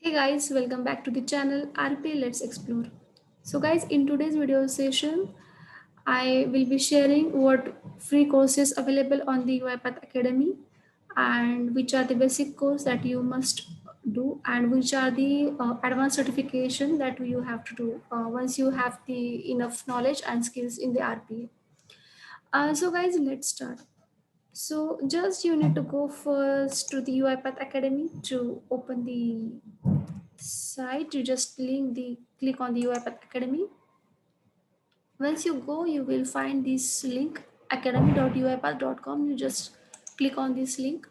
Hey guys, welcome back to the channel RP Let's Explore. So guys, in today's video session, I will be sharing what free courses available on the UiPath Academy and which are the basic course that you must do and which are the advanced certification that you have to do once you have the enough knowledge and skills in the RPA. So guys, let's start. So just you need to go first to the UiPath Academy to open the site. You just click on the UiPath Academy. Once you go, you will find this link academy.uipath.com. You just click on this link.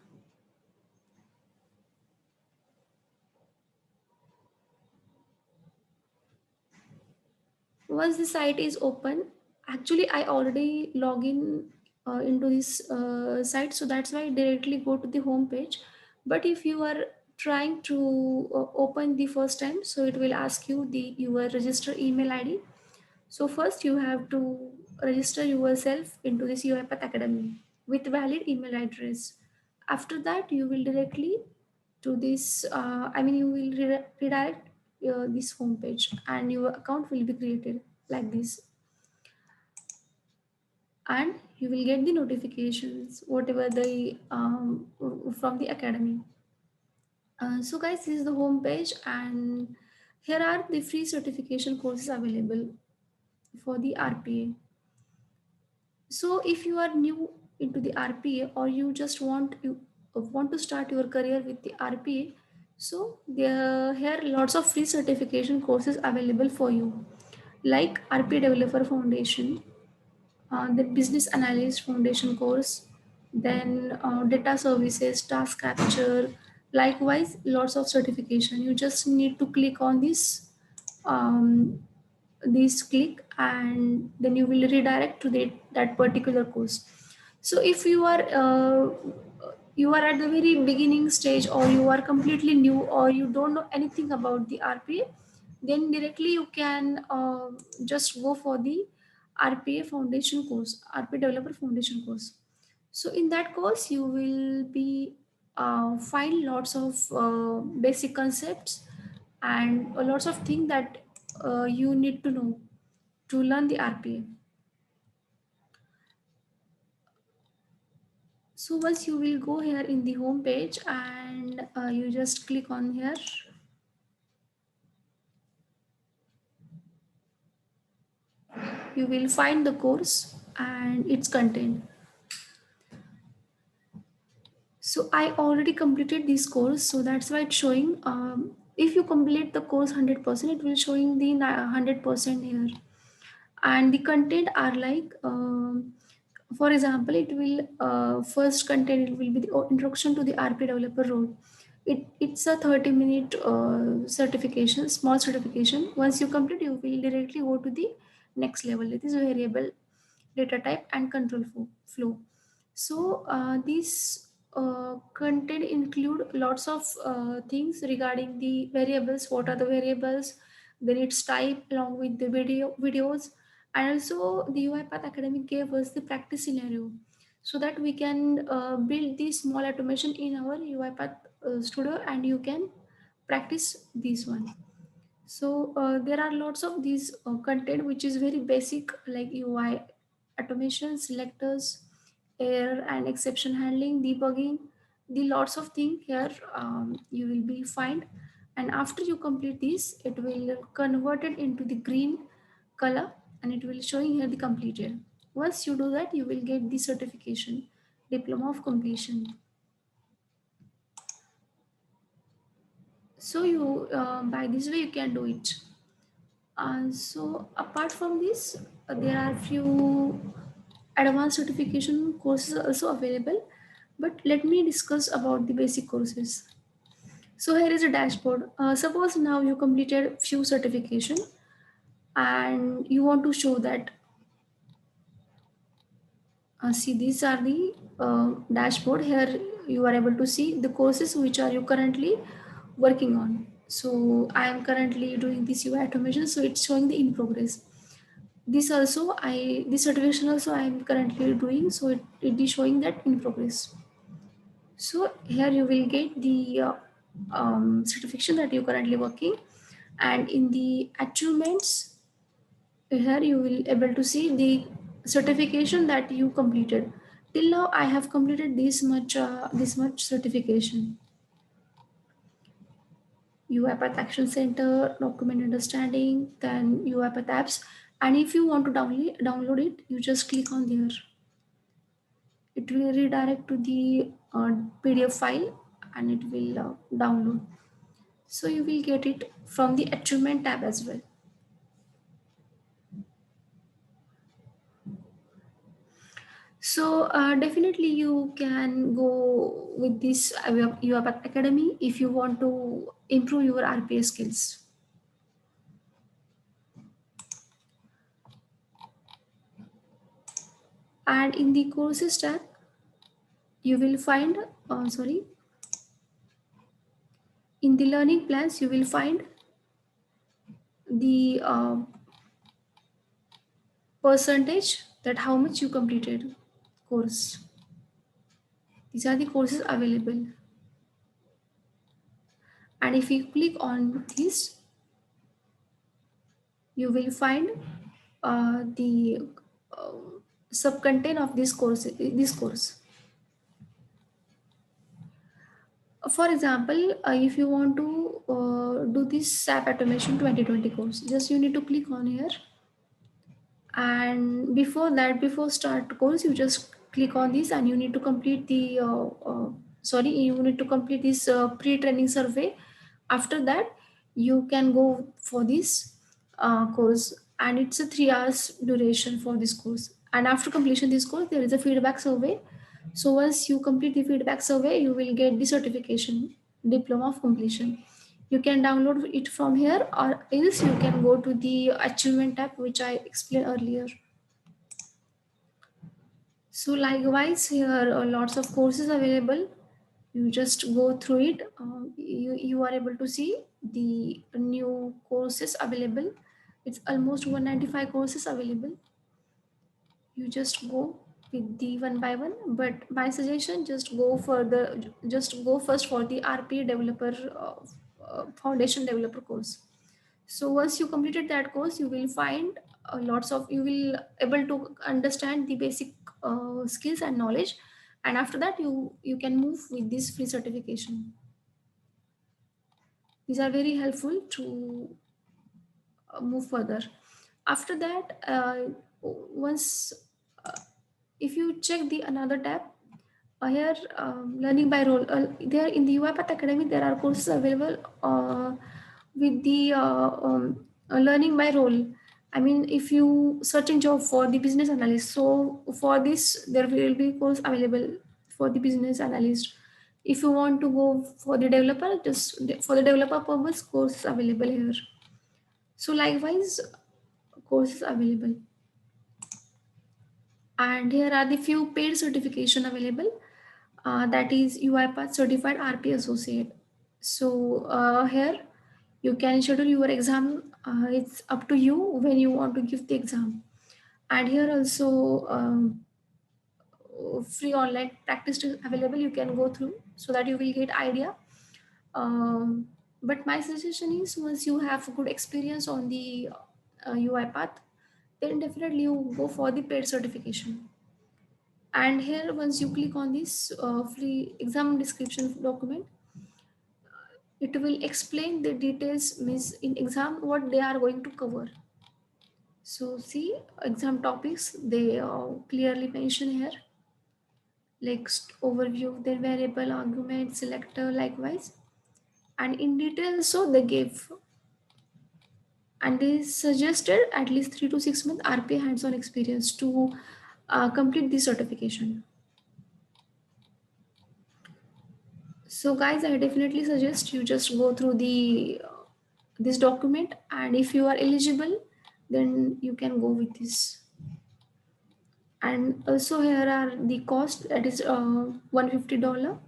Once the site is open, actually I already log in into this site, so that's why I directly go to the home page. But if you are trying to open the first time, so it will ask you the your register email ID. So first you have to register yourself into this UiPath Academy with valid email address. After that, you will directly to this. You will redirect this homepage, and your account will be created like this, and you will get the notifications whatever the from the academy. So guys, this is the home page, and here are the free certification courses available for the RPA. So if you are new into the RPA or you just want to start your career with the RPA, so there here lots of free certification courses available for you, like RPA Developer Foundation, the Business Analyst Foundation course, then Data Services, Task Capture. Likewise, lots of certification. You just need to click on um, this click, and then you will redirect to that particular course. So if you are at the very beginning stage, or you are completely new, or you don't know anything about the RPA, then directly you can just go for the RPA foundation course, RPA Developer Foundation course. So in that course, you will be find lots of basic concepts and lots of things that you need to know to learn the RPA. So once you will go here in the home page, and you just click on here. You will find the course and its content. So I already completed this course, so that's why it's showing. If you complete the course 100%, it will showing the 100% here, and the content are like. For example, it will first content it will be the introduction to the RP developer role. It's a 30-minute certification, small certification. Once you complete, you will directly go to the next level. It is variable data type and flow. So these content include lots of things regarding the variables. What are the variables? Then its type along with the videos, and also the UiPath Academy gave us the practice scenario, so that we can build the small automation in our UiPath studio, and you can practice this one. So there are lots of these content which is very basic, like UI automation, selectors, error and exception handling, debugging, the lots of things here you will be find. And after you complete this, it will convert it into the green color, and it will showing here the completed. Once you do that, you will get the certification, diploma of completion. So you by this way you can do it. So apart from this, there are few advanced certification courses also available. But let me discuss about the basic courses. So here is a dashboard. Suppose now you completed few certification, and you want to show that. See, these are the dashboard. Here you are able to see the courses which are you currently working on. So I am currently doing this UI automation, so it's showing the in progress. This certification also I am currently doing, so it is showing that in progress. So here you will get the certification that you're currently working. And in the achievements, here you will able to see the certification that you completed. Till now I have completed this much certification: UiPath Action Center, Document Understanding, then UiPath Apps. And if you want to download it, you just click on there. It will redirect to the PDF file and it will download. So you will get it from the achievement tab as well. So definitely you can go with this UiPath Academy if you want to improve your RPA skills. And in the courses tab, you will find, sorry, in the learning plans, you will find the percentage that how much you completed course. These are the courses available. And if you click on this, you will find the uh, sub-content of this course. For example, if you want to do this SAP Automation 2020 course, just you need to click on here. And before that, before start course, you just click on this and you need to complete the sorry, you need to complete this pre-training survey. After that, you can go for this course, and it's a 3 hours duration for this course. And after completion this course, there is a feedback survey. So once you complete the feedback survey, you will get the certification, diploma of completion. You can download it from here, or else you can go to the achievement tab which I explained earlier. So likewise here are lots of courses available. You just go through it. You are able to see the new courses available. It's almost 195 courses available. You just go with the one by one, but my suggestion, just go first for the RP developer foundation developer course. So once you completed that course, you will find lots of, you will able to understand the basic skills and knowledge. And after that, you can move with this free certification. These are very helpful to move further. After that, once if you check the another tab, here learning by role, there in the UiPath Academy there are courses available with the learning by role. I mean, if you searching job for the business analyst, so for this there will be course available for the business analyst. If you want to go for the developer, just for the developer purpose, course available here. So likewise, courses available. And here are the few paid certification available. That is UiPath Certified RP Associate. So here you can schedule your exam. It's up to you when you want to give the exam. And here also free online practice is available. You can go through so that you will get idea. But my suggestion is, once you have good experience on the UiPath, then definitely you go for the paid certification. And here once you click on this free exam description document, it will explain the details, means in exam what they are going to cover. So see, exam topics they clearly mention here, like overview, then variable, argument, selector, likewise. And in detail, so they gave, and they suggested at least 3 to 6 months RPA hands-on experience to complete the certification. So guys, I definitely suggest you just go through the this document, and if you are eligible, then you can go with this. And also here are the cost, that is $150.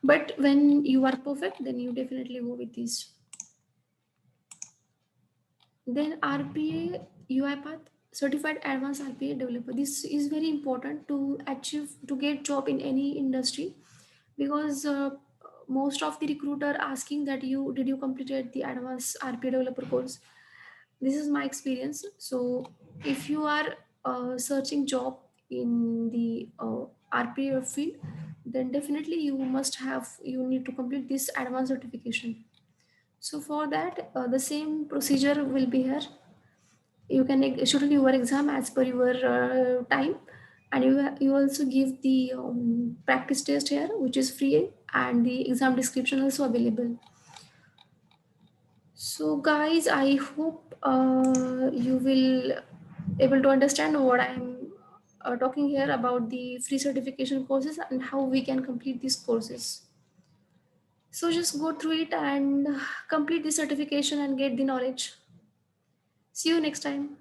But when you are perfect, then you definitely go with this. Then RPA UiPath Certified Advanced RPA Developer. This is very important to achieve to get job in any industry, because most of the recruiter asking that you did you completed the advanced RPA developer course. This is my experience. So if you are searching job in the RPA field, then definitely you need to complete this advanced certification. So for that, the same procedure will be here. You can schedule your exam as per your time, and you also give the practice test here, which is free, and the exam description also available. So guys, I hope you will able to understand what I'm talking here about the free certification courses and how we can complete these courses. So just go through it and complete the certification and get the knowledge. See you next time.